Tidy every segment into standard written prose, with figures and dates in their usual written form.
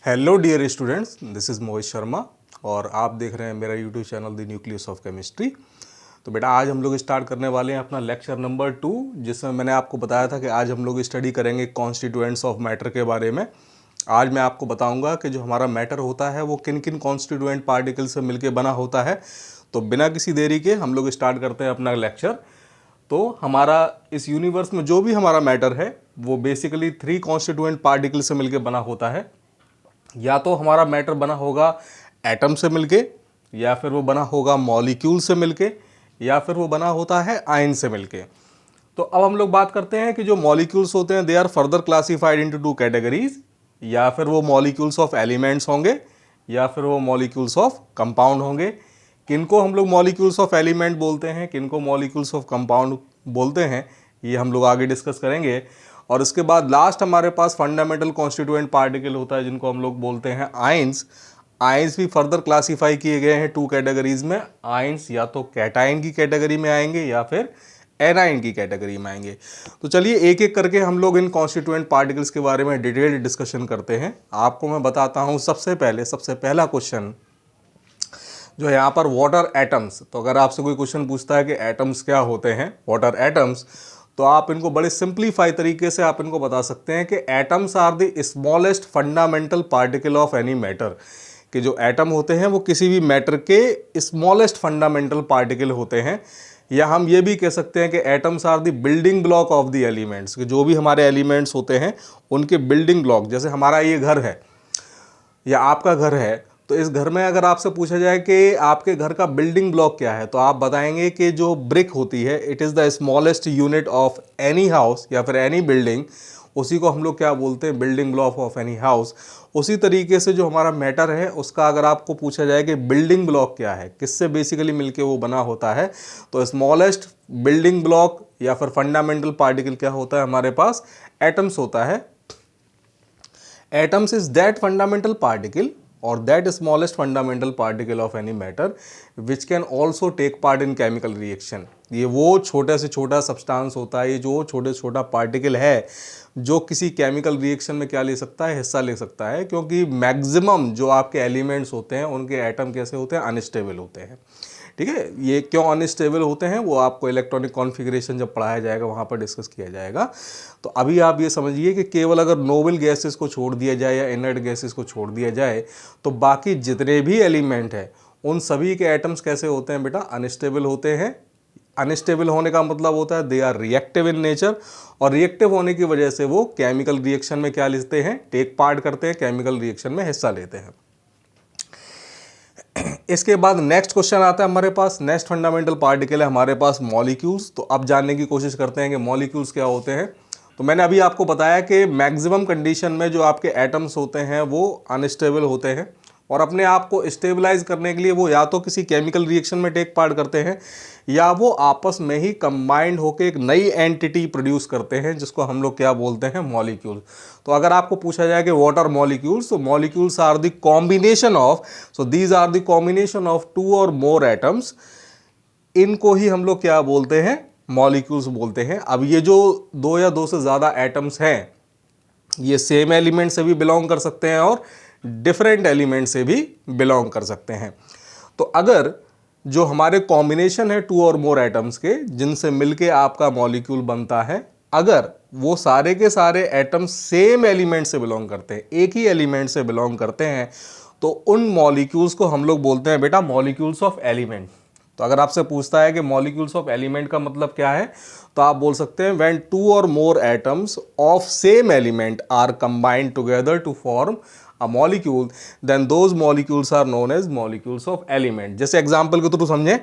Hello dear students, this is Mohit Sharma और आप देख रहे हैं मेरा YouTube channel the nucleus of chemistry. तो बेटा आज हम लोग स्टार्ट करने वाले हैं अपना लेक्चर नंबर 2, जिसमें मैंने आपको बताया था कि आज हम लोग स्टडी करेंगे कॉन्स्टिट्यूएंट्स ऑफ मैटर के बारे में। आज मैं आपको बताऊंगा कि जो हमारा मैटर होता है वो किन किन कॉन्स्टिट्यूएंट पार्टिकल से मिलकर बना होता है। तो बिना किसी देरी के हम लोग स्टार्ट करते हैं अपना लेक्चर। तो हमारा इस यूनिवर्स में जो भी हमारा मैटर है वो बेसिकली 3 कॉन्स्टिट्यूएंट पार्टिकल से मिलकर बना होता है। या तो हमारा मैटर बना होगा एटम से मिलके, या फिर वो बना होगा मॉलिक्यूल से मिलके, या फिर वो बना होता है आयन से मिलके। तो अब हम लोग बात करते हैं कि जो मॉलिक्यूल्स होते हैं they are further classified into 2 categories. या फिर वो मॉलिक्यूल्स ऑफ एलिमेंट्स होंगे या फिर वो मॉलिक्यूल्स ऑफ कंपाउंड होंगे। किनको हम लोग मॉलिक्यूल्स ऑफ एलिमेंट बोलते हैं, किनको मॉलिक्यूल्स ऑफ कंपाउंड बोलते हैं, ये हम लोग आगे डिस्कस करेंगे। और इसके बाद लास्ट हमारे पास फंडामेंटल कॉन्स्टिट्यूएंट पार्टिकल होता है जिनको हम लोग बोलते हैं आयंस। आयंस भी फर्दर क्लासिफाई किए गए हैं 2 कैटेगरीज में। आयंस या तो कैटायन की कैटेगरी में आएंगे या फिर एनायन की कैटेगरी में आएंगे। तो चलिए एक एक करके हम लोग इन कॉन्स्टिट्यूएंट पार्टिकल्स के बारे में डिटेल्ड डिस्कशन करते हैं। आपको मैं बताता हूँ सबसे पहला क्वेश्चन जो है यहाँ पर वाटर एटम्स। तो अगर आपसे कोई क्वेश्चन पूछता है कि एटम्स क्या होते हैं, वाटर एटम्स, तो आप इनको बड़े सिंप्लीफाई तरीके से आप इनको बता सकते हैं कि atoms are the smallest fundamental particle of any matter. कि जो एटम होते हैं वो किसी भी मैटर के स्मॉलेस्ट फंडामेंटल पार्टिकल होते हैं। या हम ये भी कह सकते हैं कि atoms are the building block of the elements. कि जो भी हमारे एलिमेंट्स होते हैं उनके बिल्डिंग ब्लॉक, जैसे हमारा ये घर है या आपका घर है, तो इस घर में अगर आपसे पूछा जाए कि आपके घर का बिल्डिंग ब्लॉक क्या है, तो आप बताएंगे कि जो ब्रिक होती है it is the smallest unit of any house या फिर एनी बिल्डिंग। उसी को हम लोग क्या बोलते हैं, building block of any house. उसी तरीके से जो हमारा मैटर है उसका अगर आपको पूछा जाए कि बिल्डिंग ब्लॉक क्या है, किससे बेसिकली मिलके वो बना होता है, तो स्मॉलेस्ट बिल्डिंग ब्लॉक या फिर फंडामेंटल पार्टिकल क्या होता है हमारे पास, एटम्स होता है। Atoms is that fundamental particle or that smallest fundamental particle of any matter which can also take part in chemical reaction। ये वो छोटे से छोटा सब्सटेंस होता है, ये जो छोटे से छोटा पार्टिकल है जो किसी केमिकल रिएक्शन में क्या ले सकता है, हिस्सा ले सकता है। क्योंकि मैक्सिमम जो आपके एलिमेंट्स होते हैं उनके एटम कैसे होते हैं, अनस्टेबल होते हैं। ठीक है, ये क्यों अनस्टेबल होते हैं वो आपको इलेक्ट्रॉनिक कॉन्फ़िगरेशन जब पढ़ाया जाएगा वहाँ पर डिस्कस किया जाएगा। तो अभी आप ये समझिए कि केवल अगर नोबल गैसेस को छोड़ दिया जाए या इनर्ट गैसेस को छोड़ दिया जाए तो बाकी जितने भी एलिमेंट हैं उन सभी के एटम्स कैसे होते हैं बेटा, अनस्टेबल होते हैं। अनस्टेबल होने का मतलब होता है they are reactive in nature, और रिएक्टिव होने की वजह से वो केमिकल रिएक्शन में क्या लेते हैं, टेक पार्ट करते हैं, केमिकल रिएक्शन में हिस्सा लेते हैं। इसके बाद नेक्स्ट क्वेश्चन आता है हमारे पास, नेक्स्ट फंडामेंटल पार्टिकल है हमारे पास मॉलिक्यूल्स। तो अब जानने की कोशिश करते हैं कि मॉलिक्यूल्स क्या होते हैं। तो मैंने अभी आपको बताया कि मैक्सिमम कंडीशन में जो आपके एटम्स होते हैं वो अनस्टेबल होते हैं, और अपने आप को स्टेबलाइज करने के लिए वो या तो किसी केमिकल रिएक्शन में टेक पार्ट करते हैं या वो आपस में ही कंबाइंड होकर एक नई एंटिटी प्रोड्यूस करते हैं जिसको हम लोग क्या बोलते हैं, मॉलिक्यूल। तो अगर आपको पूछा जाए कि व्हाट आर मॉलिक्यूल्स, तो molecules are the combination of, so these are the combination of 2 और मोर एटम्स। इनको ही हम लोग क्या बोलते हैं, मॉलिक्यूल्स बोलते हैं। अब ये जो 2 या 2 से ज़्यादा एटम्स हैं ये सेम एलिमेंट से भी बिलोंग कर सकते हैं और डिफरेंट एलिमेंट से भी बिलोंग कर सकते हैं। तो अगर जो हमारे कॉम्बिनेशन है 2 और मोर एटम्स के जिनसे मिलके आपका मॉलिक्यूल बनता है, अगर वो सारे के सारे एटम्स सेम एलिमेंट से बिलोंग करते हैं, एक ही एलिमेंट से बिलोंग करते हैं, तो उन मॉलिक्यूल्स को हम लोग बोलते हैं बेटा मॉलिक्यूल्स ऑफ एलिमेंट। तो अगर आपसे पूछता है कि मॉलिक्यूल्स ऑफ एलिमेंट का मतलब क्या है, तो आप बोल सकते हैं व्हेन 2 और more atoms of same element are combined together to form a molecule, then those molecules are known as molecules of element। जैसे एग्जाम्पल के थ्रू समझें,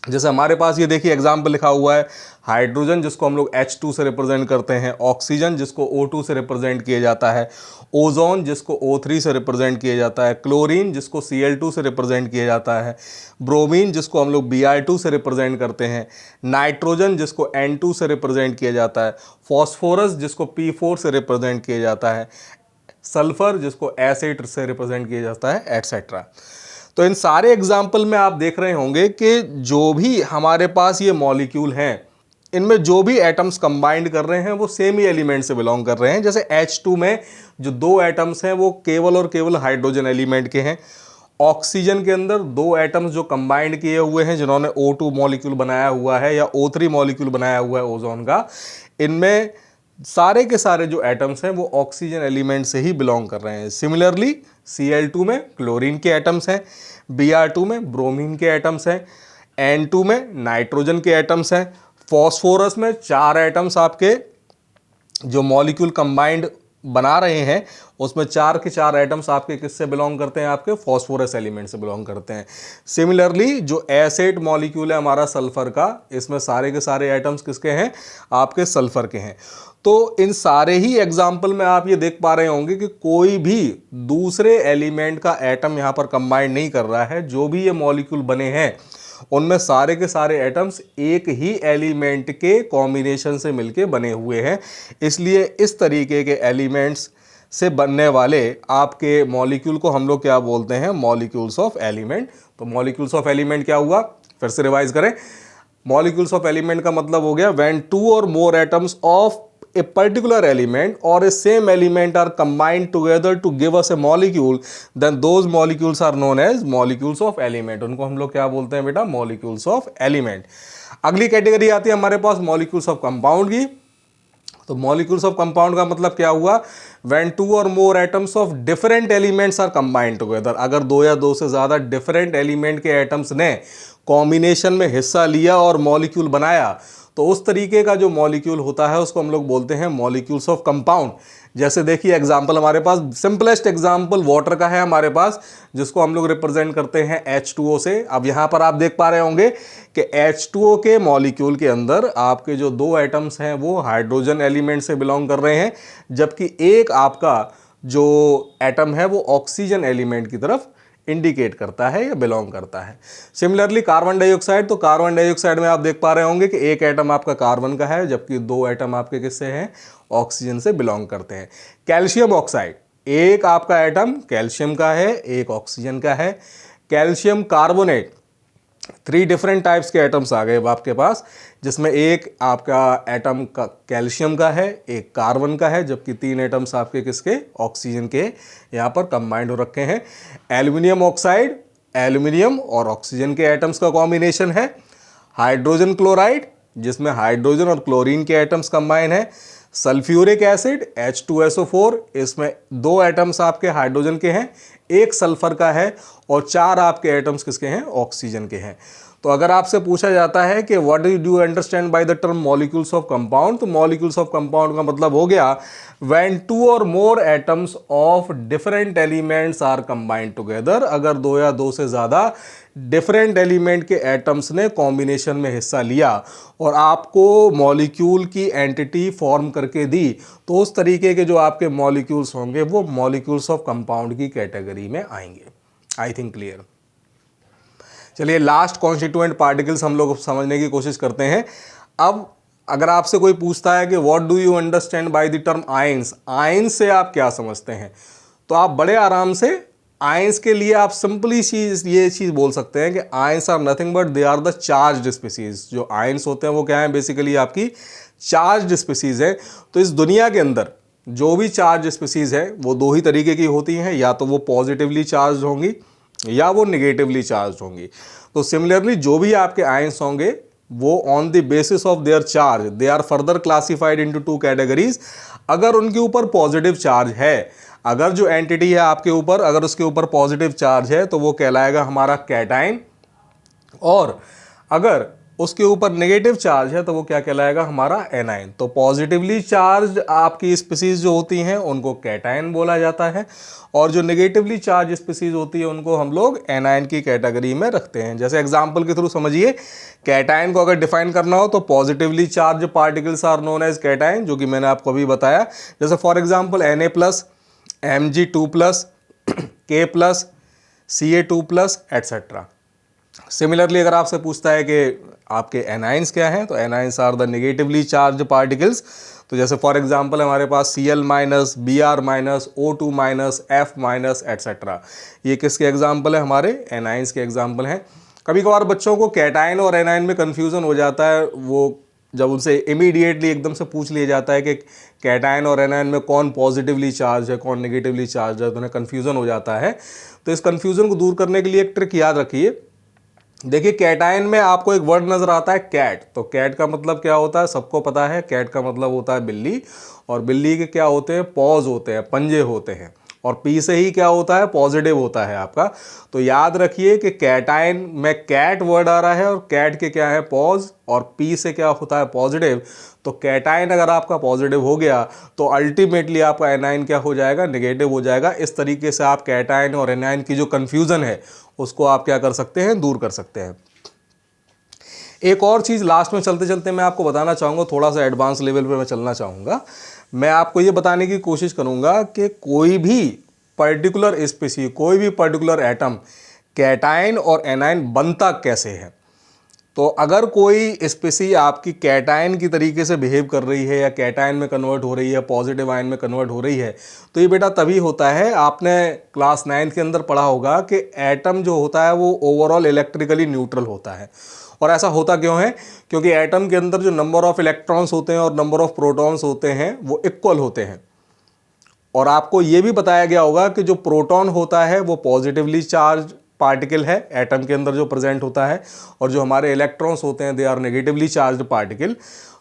जैसे हमारे पास ये देखिए एग्जाम्पल लिखा हुआ है, हाइड्रोजन जिसको हम लोग H2 से रिप्रेजेंट करते हैं, ऑक्सीजन जिसको O2 से रिप्रेजेंट किया जाता है, ओजोन जिसको O3 से रिप्रेजेंट किया जाता है, क्लोरीन जिसको Cl2 से रिप्रेजेंट किया जाता है, ब्रोमीन जिसको हम लोग Br2 से रिप्रेजेंट करते हैं, नाइट्रोजन जिसको N2 से रिप्रेजेंट किया जाता है, फॉस्फोरस जिसको P4 से रिप्रेजेंट किया जाता है, सल्फर जिसको एसिड से रिप्रेजेंट किया जाता है, एटसेट्रा। तो इन सारे एग्जाम्पल में आप देख रहे होंगे कि जो भी हमारे पास ये मॉलिक्यूल हैं इनमें जो भी एटम्स कंबाइंड कर रहे हैं वो सेम ही एलिमेंट से बिलोंग कर रहे हैं। जैसे H2 में जो दो एटम्स हैं वो केवल और केवल हाइड्रोजन एलिमेंट के हैं। ऑक्सीजन के अंदर दो एटम्स जो कंबाइंड किए हुए हैं, जिन्होंने O2 मॉलिक्यूल बनाया हुआ है या O3 मॉलिक्यूल बनाया हुआ है ओजोन का, इनमें सारे के सारे जो एटम्स हैं वो ऑक्सीजन एलिमेंट से ही बिलोंग कर रहे हैं। सिमिलरली Cl2 में क्लोरीन के एटम्स हैं, Br2 में ब्रोमीन के एटम्स हैं, N2 में नाइट्रोजन के एटम्स हैं, फॉस्फोरस में 4 एटम्स आपके जो मॉलिक्यूल कंबाइंड बना रहे हैं उसमें 4 के 4 एटम्स आपके किससे बिलोंग करते हैं, आपके फॉस्फोरस एलिमेंट से बिलोंग करते हैं। सिमिलरली जो एसिड मॉलिक्यूल है हमारा सल्फर का, इसमें सारे के सारे एटम्स किसके हैं, आपके सल्फर के हैं। तो इन सारे ही एग्जाम्पल में आप ये देख पा रहे होंगे कि कोई भी दूसरे एलिमेंट का एटम यहाँ पर कंबाइंड नहीं कर रहा है। जो भी ये मॉलिक्यूल बने हैं उनमें सारे के सारे एटम्स एक ही एलिमेंट के कॉम्बिनेशन से मिलके बने हुए हैं। इसलिए इस तरीके के एलिमेंट्स से बनने वाले आपके मॉलिक्यूल को हम लोग क्या बोलते हैं, मॉलिक्यूल्स ऑफ एलिमेंट। तो मॉलिक्यूल्स ऑफ एलिमेंट क्या हुआ, फिर से रिवाइज करें। मॉलिक्यूल्स ऑफ एलिमेंट का मतलब हो गया व्हेन टू और more atoms of a particular element or a same element are combined together to give us a molecule, then those molecules are known as molecules of element। उनको हम लोग क्या बोलते हैं बेटा, molecules of element। अगली category आती है हमारे पास molecules of compound की। तो molecules of compound का मतलब क्या हुआ, when two or more atoms of different elements are combined together। अगर दो या दो से ज़्यादा different element के atoms ने combination में हिस्सा लिया और molecule बनाया, तो उस तरीके का जो मॉलिक्यूल होता है उसको हम लोग बोलते हैं मॉलिक्यूल्स ऑफ कंपाउंड। जैसे देखिए एग्जांपल हमारे पास, सिंपलेस्ट एग्जांपल वाटर का है हमारे पास, जिसको हम लोग रिप्रेजेंट करते हैं H2O से। अब यहाँ पर आप देख पा रहे होंगे कि H2O के मॉलिक्यूल के अंदर आपके जो दो एटम्स हैं वो हाइड्रोजन एलिमेंट से बिलोंग कर रहे हैं, जबकि एक आपका जो एटम है वो ऑक्सीजन एलिमेंट की तरफ इंडिकेट करता है या बिलोंग करता है। सिमिलरली कार्बन डाइऑक्साइड, तो कार्बन डाइऑक्साइड में आप देख पा रहे होंगे कि एक एटम आपका कार्बन का है, जबकि दो एटम आपके किससे हैं, ऑक्सीजन से बिलोंग करते हैं। कैल्शियम ऑक्साइड, एक आपका एटम कैल्शियम का है, एक ऑक्सीजन का है। कैल्शियम कार्बोनेट, 3 डिफरेंट टाइप्स के एटम्स आ गए अब आपके पास, जिसमें एक आपका एटम का कैल्शियम का है, एक कार्बन का है, जबकि 3 एटम्स आपके किसके, ऑक्सीजन के यहाँ पर कंबाइंड हो रखे हैं। एल्यूमिनियम ऑक्साइड, एल्यूमिनियम और ऑक्सीजन के एटम्स का कॉम्बिनेशन है। हाइड्रोजन क्लोराइड, जिसमें हाइड्रोजन और क्लोरीन के एटम्स कंबाइन है। सल्फ्यूरिक एसिड H2SO4, इसमें 2 एटम्स आपके हाइड्रोजन के हैं, एक सल्फर का है और 4 आपके एटम्स किसके हैं, ऑक्सीजन के हैं। तो अगर आपसे पूछा जाता है कि what do you understand by the term molecules of compound, तो मॉलिक्यूल्स ऑफ कंपाउंड का मतलब हो गया व्हेन 2 और more atoms of different elements are combined together. अगर 2 या 2 से ज़्यादा डिफरेंट एलिमेंट के एटम्स ने कॉम्बिनेशन में हिस्सा लिया और आपको मॉलिक्यूल की एंटिटी फॉर्म करके दी, तो उस तरीके के जो आपके मॉलिक्यूल्स होंगे वो मॉलिक्यूल्स ऑफ कंपाउंड की कैटेगरी में आएंगे। I think clear. चलिए लास्ट कॉन्स्टिट्यूएंट पार्टिकल्स हम लोग समझने की कोशिश करते हैं। अब अगर आपसे कोई पूछता है कि what do you understand by the term ions, ions से आप क्या समझते हैं, तो आप बड़े आराम से आयंस के लिए आप सिंपली ये चीज़ बोल सकते हैं कि ions are nothing but they are the charged species. जो आयंस होते हैं वो क्या है, बेसिकली आपकी चार्ज्ड स्पीसीज है। तो इस दुनिया के अंदर जो भी चार्ज स्पीसीज है वो 2 ही तरीके की होती हैं, या तो वो पॉजिटिवली चार्ज होंगी या वो निगेटिवली चार्ज होंगी। तो सिमिलरली जो भी आपके आयंस होंगे वो on the basis of their charge they are further classified into 2 categories. अगर उनके ऊपर पॉजिटिव चार्ज है, अगर जो एंटिटी है आपके ऊपर, अगर उसके ऊपर पॉजिटिव चार्ज है तो वो कहलाएगा हमारा कैटाइन, और अगर उसके ऊपर नेगेटिव चार्ज है तो वो क्या कहलाएगा, हमारा एनाइन। तो पॉजिटिवली चार्ज आपकी स्पीसीज जो होती हैं उनको कैटाइन बोला जाता है, और जो नेगेटिवली चार्ज स्पीसीज होती है उनको हम लोग एनाइन की कैटेगरी में रखते हैं। जैसे एग्जांपल के थ्रू समझिए, कैटाइन को अगर डिफाइन करना हो तो positively charge particles are known as cation, जो कि मैंने आपको अभी बताया। जैसे for example Na+, Mg2+, K+, Ca2+, etcetera. Similarly अगर आपसे पूछता है कि आपके एनाइंस क्या हैं, तो anions are the negatively charge particles. तो जैसे फॉर एग्जांपल हमारे पास Cl-, Br-, O2-, F-, etcetera. ये किसके एग्जांपल है, हमारे एनाइंस के एग्जांपल हैं। कभी कभार बच्चों को कैटाइन और एनाइन में कन्फ्यूज़न हो जाता है, वो जब उनसे इमीडिएटली एकदम से पूछ लिया जाता है कि कैटायन और एनायन में कौन पॉजिटिवली चार्ज है कौन नेगेटिवली चार्ज है, तो उन्हें कन्फ्यूज़न हो जाता है। तो इस कन्फ्यूज़न को दूर करने के लिए एक ट्रिक याद रखिए। देखिए कैटायन में आपको एक वर्ड नज़र आता है कैट, तो कैट का मतलब क्या होता है, सबको पता है। कैट का मतलब होता है बिल्ली, और बिल्ली के क्या होते हैं, पॉज होते हैं, पंजे होते हैं, और पी से ही क्या होता है, पॉजिटिव होता है आपका। तो याद रखिए कि कैटायन में कैट वर्ड आ रहा है और कैट के क्या है, पॉज, और पी से क्या होता है, पॉजिटिव। तो कैटायन अगर आपका पॉजिटिव हो गया तो अल्टीमेटली आपका एनायन क्या हो जाएगा, नेगेटिव हो जाएगा। इस तरीके से आप कैटायन और एनायन की जो कन्फ्यूज़न है उसको आप क्या कर सकते हैं, दूर कर सकते हैं। एक और चीज़ लास्ट में चलते चलते मैं आपको बताना चाहूँगा, थोड़ा सा एडवांस लेवल पे मैं चलना चाहूँगा। मैं आपको ये बताने की कोशिश करूँगा कि कोई भी पर्टिकुलर स्पीशीज, कोई भी पर्टिकुलर एटम कैटायन और एनायन बनता कैसे है। तो अगर कोई स्पीसी आपकी कैटायन की तरीके से बिहेव कर रही है या कैटायन में कन्वर्ट हो रही है, पॉजिटिव आयन में कन्वर्ट हो रही है, तो ये बेटा तभी होता है, आपने क्लास 9 के अंदर पढ़ा होगा कि एटम जो होता है वो ओवरऑल इलेक्ट्रिकली न्यूट्रल होता है। और ऐसा होता क्यों है, क्योंकि एटम के अंदर जो नंबर ऑफ इलेक्ट्रॉन्स होते हैं और नंबर ऑफ प्रोटॉन्स होते हैं वो इक्वल होते हैं। और आपको ये भी बताया गया होगा कि जो प्रोटॉन होता है वो पॉजिटिवली चार्ज पार्टिकल है एटम के अंदर जो प्रेजेंट होता है, और जो हमारे इलेक्ट्रॉन्स होते हैं they are negatively charged particle.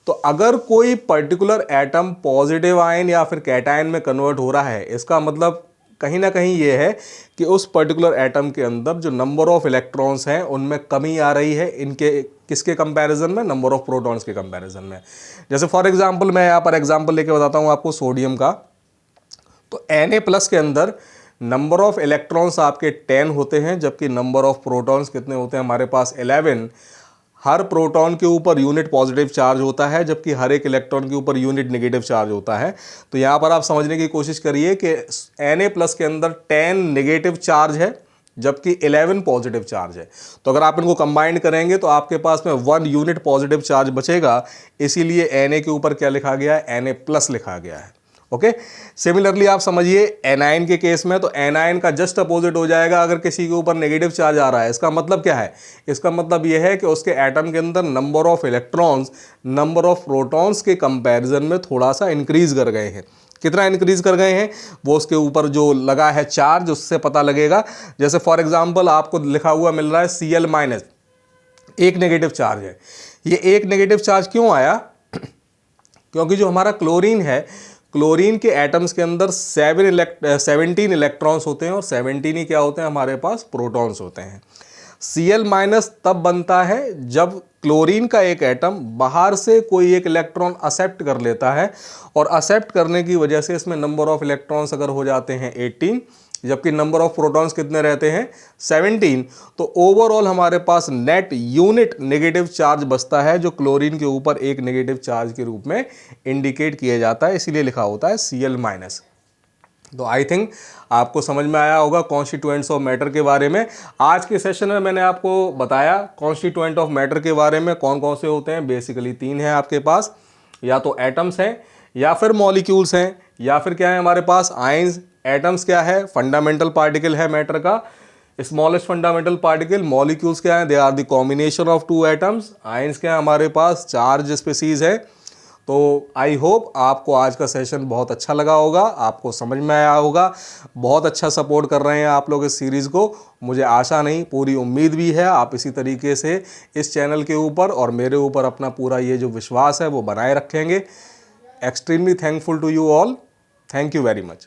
तो अगर कोई पर्टिकुलर एटम पॉजिटिव आयन या फिर कैटायन में कन्वर्ट हो रहा है, इसका मतलब कहीं ना कहीं ये है कि उस पर्टिकुलर एटम के अंदर जो नंबर ऑफ इलेक्ट्रॉन्स हैं उनमें कमी आ रही है, इनके किसके कंपैरिजन में, नंबर ऑफ प्रोटॉन्स के कंपैरिजन में। जैसे फॉर एग्जांपल मैं यहाँ पर एग्जांपल लेके बताता हूँ आपको सोडियम का। तो Na+ के अंदर नंबर ऑफ इलेक्ट्रॉन्स आपके 10 होते हैं, जबकि नंबर ऑफ प्रोटॉन्स कितने होते हैं हमारे पास, 11। हर प्रोटॉन के ऊपर यूनिट पॉजिटिव चार्ज होता है, जबकि हर एक इलेक्ट्रॉन के ऊपर यूनिट नेगेटिव चार्ज होता है। तो यहाँ पर आप समझने की कोशिश करिए कि Na+ के अंदर 10 नेगेटिव चार्ज है, जबकि 11 पॉजिटिव चार्ज है। तो अगर आप इनको कंबाइन करेंगे तो आपके पास में 1 यूनिट पॉजिटिव चार्ज बचेगा, इसीलिए Na के ऊपर क्या लिखा गया है, Na+ लिखा गया है। ओके, सिमिलरली आप समझिए एनायन के केस में, तो एनायन का जस्ट अपोजिट हो जाएगा अगर किसी के ऊपर नेगेटिव चार्ज आ रहा है। इसका मतलब क्या है, इसका मतलब यह है कि उसके एटम के अंदर number of electrons number of protons के कंपैरिजन में थोड़ा सा इंक्रीज कर गए हैं। कितना इंक्रीज कर गए हैं, वो उसके ऊपर जो लगा है चार्ज उससे पता लगेगा। जैसे फॉर एग्जाम्पल आपको लिखा हुआ मिल रहा है Cl-, एक नेगेटिव चार्ज है। ये एक नेगेटिव चार्ज क्यों आया, क्योंकि जो हमारा क्लोरीन है, क्लोरीन के एटम्स के अंदर 17 इलेक्ट्रॉन्स होते हैं, और 17 ही क्या होते हैं हमारे पास, प्रोटॉन्स होते हैं। Cl- तब बनता है जब क्लोरीन का एक एटम बाहर से कोई एक इलेक्ट्रॉन एक्सेप्ट कर लेता है, और एक्सेप्ट करने की वजह से इसमें नंबर ऑफ इलेक्ट्रॉन्स अगर हो जाते हैं 18, जबकि नंबर ऑफ प्रोटॉन्स कितने रहते हैं, 17, तो ओवरऑल हमारे पास नेट यूनिट नेगेटिव चार्ज बचता है, जो क्लोरीन के ऊपर एक नेगेटिव चार्ज के रूप में इंडिकेट किया जाता है, इसीलिए लिखा होता है Cl-। तो आई थिंक आपको समझ में आया होगा कॉन्स्टिट्यूएंट्स ऑफ मैटर के बारे में। आज के सेशन में मैंने आपको बताया कॉन्स्टिट्यूएंट ऑफ मैटर के बारे में कौन कौन से होते हैं। बेसिकली 3 हैं आपके पास, या तो एटम्स हैं, या फिर मॉलिक्यूल्स हैं, या फिर क्या है हमारे पास, आयंस। एटम्स क्या है, फंडामेंटल पार्टिकल है मैटर का, स्मॉलेस्ट फंडामेंटल पार्टिकल। मॉलिक्यूल्स क्या है, they are the combination of 2 atoms. Ions क्या है हमारे पास, चार्ज स्पीसीज है। तो आई होप आपको आज का सेशन बहुत अच्छा लगा होगा, आपको समझ में आया होगा। बहुत अच्छा सपोर्ट कर रहे हैं आप लोग इस सीरीज़ को, मुझे आशा नहीं पूरी उम्मीद भी है आप इसी तरीके से इस चैनल के ऊपर और मेरे ऊपर अपना पूरा ये जो विश्वास है वो बनाए रखेंगे। Extremely thankful to you all, thank you very much.